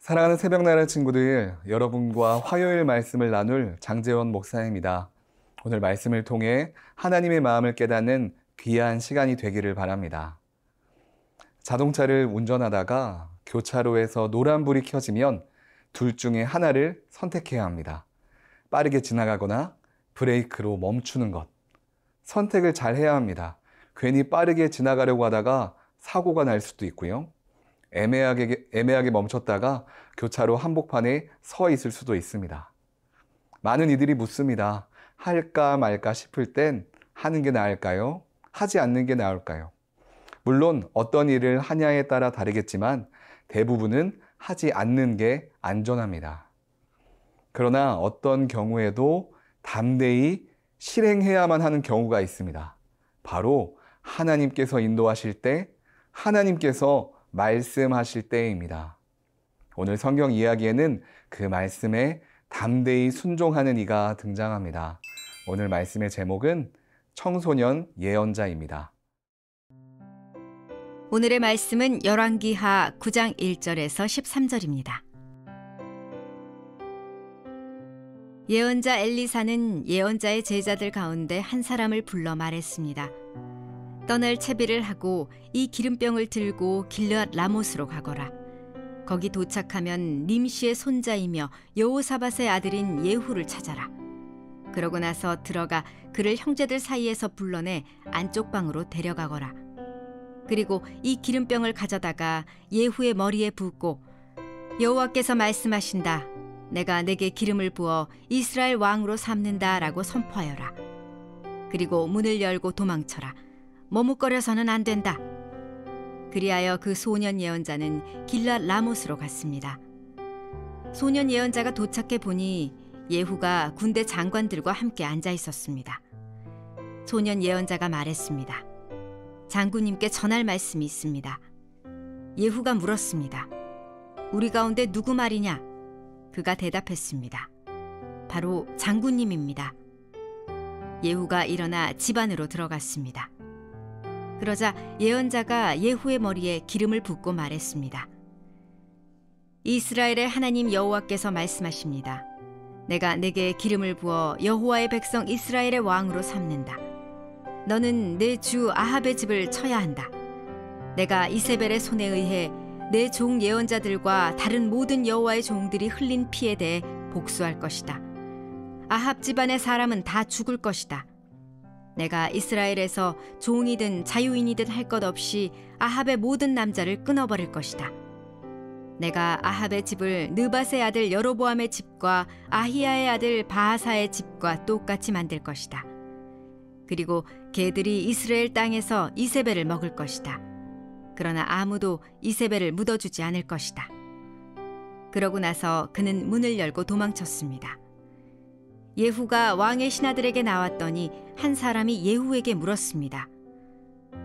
사랑하는 새벽나라 친구들, 여러분과 화요일 말씀을 나눌 장재원 목사입니다. 오늘 말씀을 통해 하나님의 마음을 깨닫는 귀한 시간이 되기를 바랍니다. 자동차를 운전하다가 교차로에서 노란불이 켜지면 둘 중에 하나를 선택해야 합니다. 빠르게 지나가거나 브레이크로 멈추는 것. 선택을 잘 해야 합니다. 괜히 빠르게 지나가려고 하다가 사고가 날 수도 있고요. 애매하게 멈췄다가 교차로 한복판에 서 있을 수도 있습니다. 많은 이들이 묻습니다. 할까 말까 싶을 땐 하는 게 나을까요? 하지 않는 게 나을까요? 물론 어떤 일을 하냐에 따라 다르겠지만 대부분은 하지 않는 게 안전합니다. 그러나 어떤 경우에도 담대히 실행해야만 하는 경우가 있습니다. 바로 하나님께서 인도하실 때, 하나님께서 말씀하실 때입니다. 오늘 성경 이야기에는 그 말씀에 담대히 순종하는 이가 등장합니다. 오늘 말씀의 제목은 청소년 예언자입니다. 오늘의 말씀은 열왕기하 9장 1절에서 13절입니다. 예언자 엘리사는 예언자의 제자들 가운데 한 사람을 불러 말했습니다. 떠날 채비를 하고 이 기름병을 들고 길르앗 라못으로 가거라. 거기 도착하면 nim시의 손자이며 여호사밧의 아들인 예후를 찾아라. 그러고 나서 들어가 그를 형제들 사이에서 불러내 안쪽 방으로 데려가거라. 그리고 이 기름병을 가져다가 예후의 머리에 붓고 여호와께서 말씀하신다. 내가 내게 기름을 부어 이스라엘 왕으로 삼는다라고 선포하여라. 그리고 문을 열고 도망쳐라. 머뭇거려서는 안 된다. 그리하여 그 소년 예언자는 길르앗 라못으로 갔습니다. 소년 예언자가 도착해 보니 예후가 군대 장관들과 함께 앉아 있었습니다. 소년 예언자가 말했습니다. 장군님께 전할 말씀이 있습니다. 예후가 물었습니다. 우리 가운데 누구 말이냐? 그가 대답했습니다. 바로 장군님입니다. 예후가 일어나 집 안으로 들어갔습니다. 그러자 예언자가 예후의 머리에 기름을 붓고 말했습니다. 이스라엘의 하나님 여호와께서 말씀하십니다. 내가 내게 기름을 부어 여호와의 백성 이스라엘의 왕으로 삼는다. 너는 내 주 아합의 집을 쳐야 한다. 내가 이세벨의 손에 의해 내 종 예언자들과 다른 모든 여호와의 종들이 흘린 피에 대해 복수할 것이다. 아합 집안의 사람은 다 죽을 것이다. 내가 이스라엘에서 종이든 자유인이든 할 것 없이 아합의 모든 남자를 끊어버릴 것이다. 내가 아합의 집을 느밧의 아들 여로보암의 집과 아히야의 아들 바하사의 집과 똑같이 만들 것이다. 그리고 개들이 이스라엘 땅에서 이세벨을 먹을 것이다. 그러나 아무도 이세벨을 묻어주지 않을 것이다. 그러고 나서 그는 문을 열고 도망쳤습니다. 예후가 왕의 신하들에게 나왔더니 한 사람이 예후에게 물었습니다.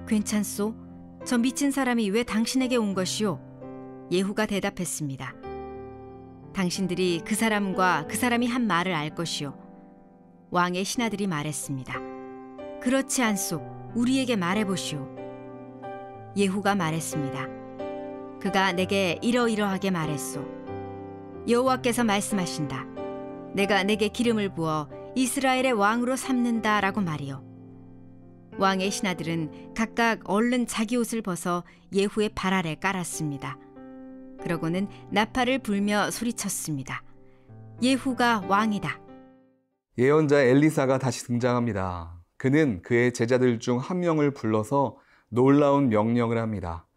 괜찮소? 저 미친 사람이 왜 당신에게 온 것이오? 예후가 대답했습니다. 당신들이 그 사람과 그 사람이 한 말을 알 것이오. 왕의 신하들이 말했습니다. 그렇지 않소. 우리에게 말해보시오. 예후가 말했습니다. 그가 내게 이러이러하게 말했소. 여호와께서 말씀하신다. 내가 내게 기름을 부어 이스라엘의 왕으로 삼는다라고 말이요. 왕의 신하들은 각각 얼른 자기 옷을 벗어 예후의 발 아래 깔았습니다. 그러고는 나팔을 불며 소리쳤습니다. 예후가 왕이다. 예언자 엘리사가 다시 등장합니다. 그는 그의 제자들 중 한 명을 불러서 놀라운 명령을 합니다.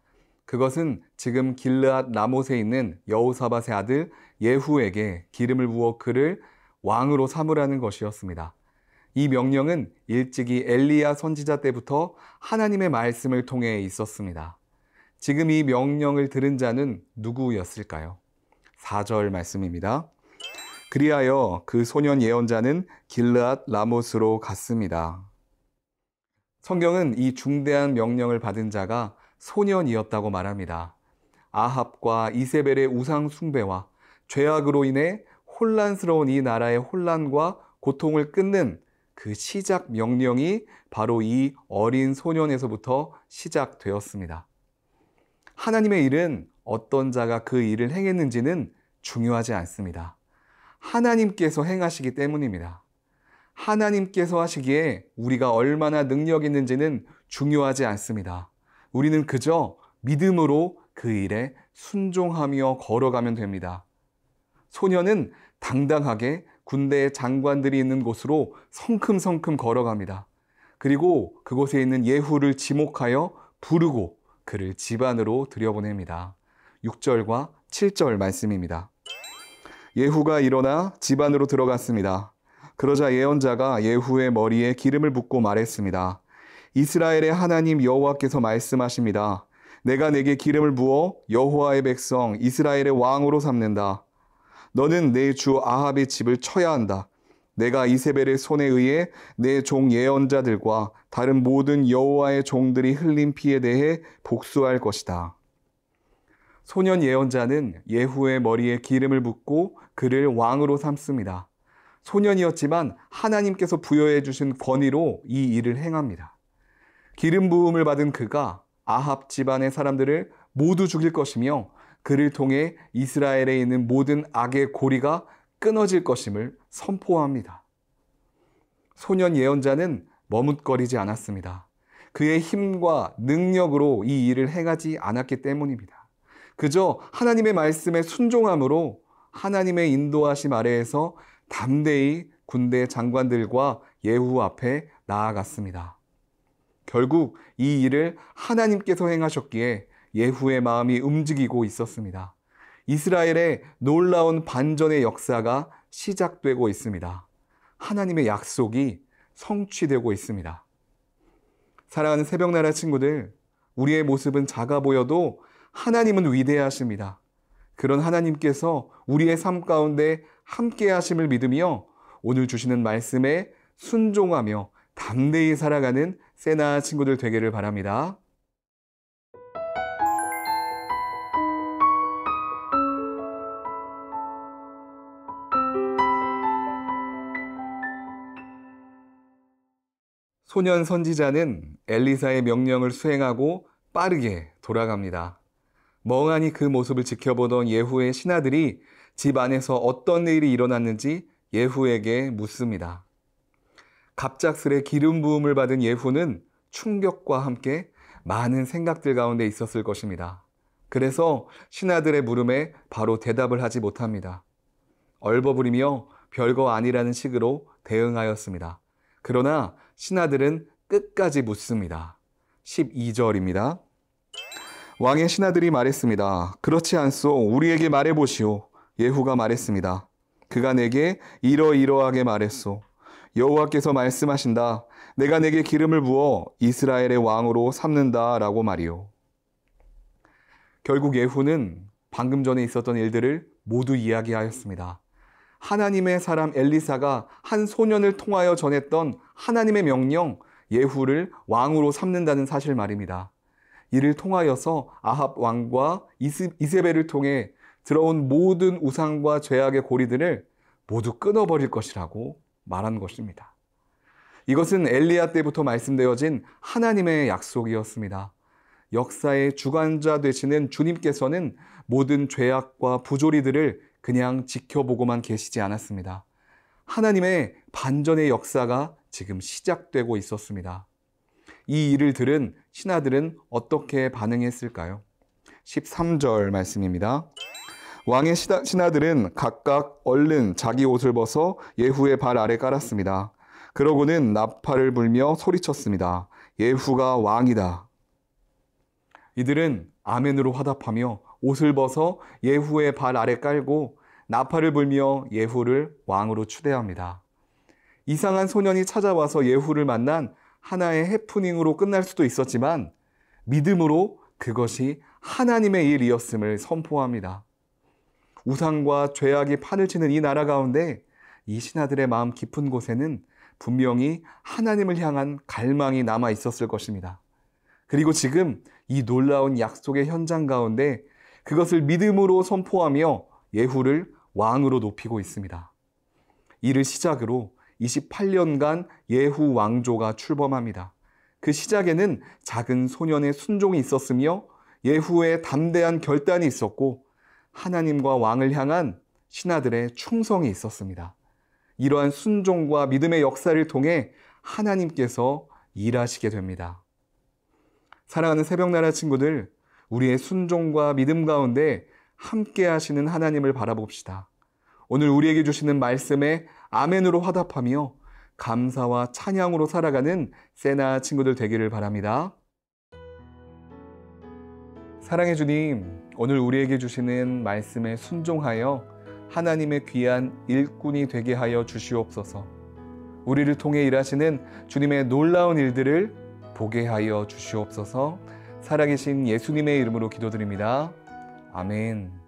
그것은 지금 길르앗 라못에 있는 여호사밧의 아들 예후에게 기름을 부어 그를 왕으로 삼으라는 것이었습니다. 이 명령은 일찍이 엘리야 선지자 때부터 하나님의 말씀을 통해 있었습니다. 지금 이 명령을 들은 자는 누구였을까요? 4절 말씀입니다. 그리하여 그 소년 예언자는 길르앗 라못으로 갔습니다. 성경은 이 중대한 명령을 받은 자가 소년이었다고 말합니다. 아합과 이세벨의 우상 숭배와 죄악으로 인해 혼란스러운 이 나라의 혼란과 고통을 끊는 그 시작 명령이 바로 이 어린 소년에서부터 시작되었습니다. 하나님의 일은 어떤 자가 그 일을 행했는지는 중요하지 않습니다. 하나님께서 행하시기 때문입니다. 하나님께서 하시기에 우리가 얼마나 능력 있는지는 중요하지 않습니다. 우리는 그저 믿음으로 그 일에 순종하며 걸어가면 됩니다. 소년은 당당하게 군대의 장관들이 있는 곳으로 성큼성큼 걸어갑니다. 그리고 그곳에 있는 예후를 지목하여 부르고 그를 집 안으로 들여보냅니다. 6절과 7절 말씀입니다. 예후가 일어나 집 안으로 들어갔습니다. 그러자 예언자가 예후의 머리에 기름을 붓고 말했습니다. 이스라엘의 하나님 여호와께서 말씀하십니다. 내가 내게 기름을 부어 여호와의 백성 이스라엘의 왕으로 삼는다. 너는 내 주 아합의 집을 쳐야 한다. 내가 이세벨의 손에 의해 내 종 예언자들과 다른 모든 여호와의 종들이 흘린 피에 대해 복수할 것이다. 소년 예언자는 예후의 머리에 기름을 붓고 그를 왕으로 삼습니다. 소년이었지만 하나님께서 부여해 주신 권위로 이 일을 행합니다. 기름 부음을 받은 그가 아합 집안의 사람들을 모두 죽일 것이며 그를 통해 이스라엘에 있는 모든 악의 고리가 끊어질 것임을 선포합니다. 소년 예언자는 머뭇거리지 않았습니다. 그의 힘과 능력으로 이 일을 행하지 않았기 때문입니다. 그저 하나님의 말씀에 순종함으로 하나님의 인도하심 아래에서 담대히 군대 장관들과 예후 앞에 나아갔습니다. 결국 이 일을 하나님께서 행하셨기에 예후의 마음이 움직이고 있었습니다. 이스라엘의 놀라운 반전의 역사가 시작되고 있습니다. 하나님의 약속이 성취되고 있습니다. 사랑하는 새벽나라 친구들, 우리의 모습은 작아 보여도 하나님은 위대하십니다. 그런 하나님께서 우리의 삶 가운데 함께 하심을 믿으며 오늘 주시는 말씀에 순종하며 담대히 살아가는 세나 친구들 되기를 바랍니다. 소년 선지자는 엘리사의 명령을 수행하고 빠르게 돌아갑니다. 멍하니 그 모습을 지켜보던 예후의 신하들이 집 안에서 어떤 일이 일어났는지 예후에게 묻습니다. 갑작스레 기름 부음을 받은 예후는 충격과 함께 많은 생각들 가운데 있었을 것입니다. 그래서 신하들의 물음에 바로 대답을 하지 못합니다. 얼버무리며 별거 아니라는 식으로 대응하였습니다. 그러나 신하들은 끝까지 묻습니다. 12절입니다. 왕의 신하들이 말했습니다. 그렇지 않소. 우리에게 말해보시오. 예후가 말했습니다. 그가 내게 이러이러하게 말했소. 여호와께서 말씀하신다. 내가 내게 기름을 부어 이스라엘의 왕으로 삼는다 라고 말이오. 결국 예후는 방금 전에 있었던 일들을 모두 이야기하였습니다. 하나님의 사람 엘리사가 한 소년을 통하여 전했던 하나님의 명령, 예후를 왕으로 삼는다는 사실 말입니다. 이를 통하여서 아합 왕과 이세벨을 통해 들어온 모든 우상과 죄악의 고리들을 모두 끊어버릴 것이라고 말한 것입니다. 이것은 엘리야 때부터 말씀되어진 하나님의 약속이었습니다. 역사의 주관자 되시는 주님께서는 모든 죄악과 부조리들을 그냥 지켜보고만 계시지 않았습니다. 하나님의 반전의 역사가 지금 시작되고 있었습니다. 이 일을 들은 신하들은 어떻게 반응했을까요? 13절 말씀입니다. 왕의 신하들은 각각 얼른 자기 옷을 벗어 예후의 발 아래 깔았습니다. 그러고는 나팔을 불며 소리쳤습니다. 예후가 왕이다. 이들은 아멘으로 화답하며 옷을 벗어 예후의 발 아래 깔고 나팔을 불며 예후를 왕으로 추대합니다. 이상한 소년이 찾아와서 예후를 만난 하나의 해프닝으로 끝날 수도 있었지만 믿음으로 그것이 하나님의 일이었음을 선포합니다. 우상과 죄악이 판을 치는 이 나라 가운데 이 신하들의 마음 깊은 곳에는 분명히 하나님을 향한 갈망이 남아 있었을 것입니다. 그리고 지금 이 놀라운 약속의 현장 가운데 그것을 믿음으로 선포하며 예후를 왕으로 높이고 있습니다. 이를 시작으로 28년간 예후 왕조가 출범합니다. 그 시작에는 작은 소년의 순종이 있었으며 예후의 담대한 결단이 있었고 하나님과 왕을 향한 신하들의 충성이 있었습니다. 이러한 순종과 믿음의 역사를 통해 하나님께서 일하시게 됩니다. 사랑하는 새벽나라 친구들, 우리의 순종과 믿음 가운데 함께 하시는 하나님을 바라봅시다. 오늘 우리에게 주시는 말씀에 아멘으로 화답하며 감사와 찬양으로 살아가는 세나 친구들 되기를 바랍니다. 사랑해 주님, 오늘 우리에게 주시는 말씀에 순종하여 하나님의 귀한 일꾼이 되게 하여 주시옵소서. 우리를 통해 일하시는 주님의 놀라운 일들을 보게 하여 주시옵소서. 살아계신 예수님의 이름으로 기도드립니다. 아멘.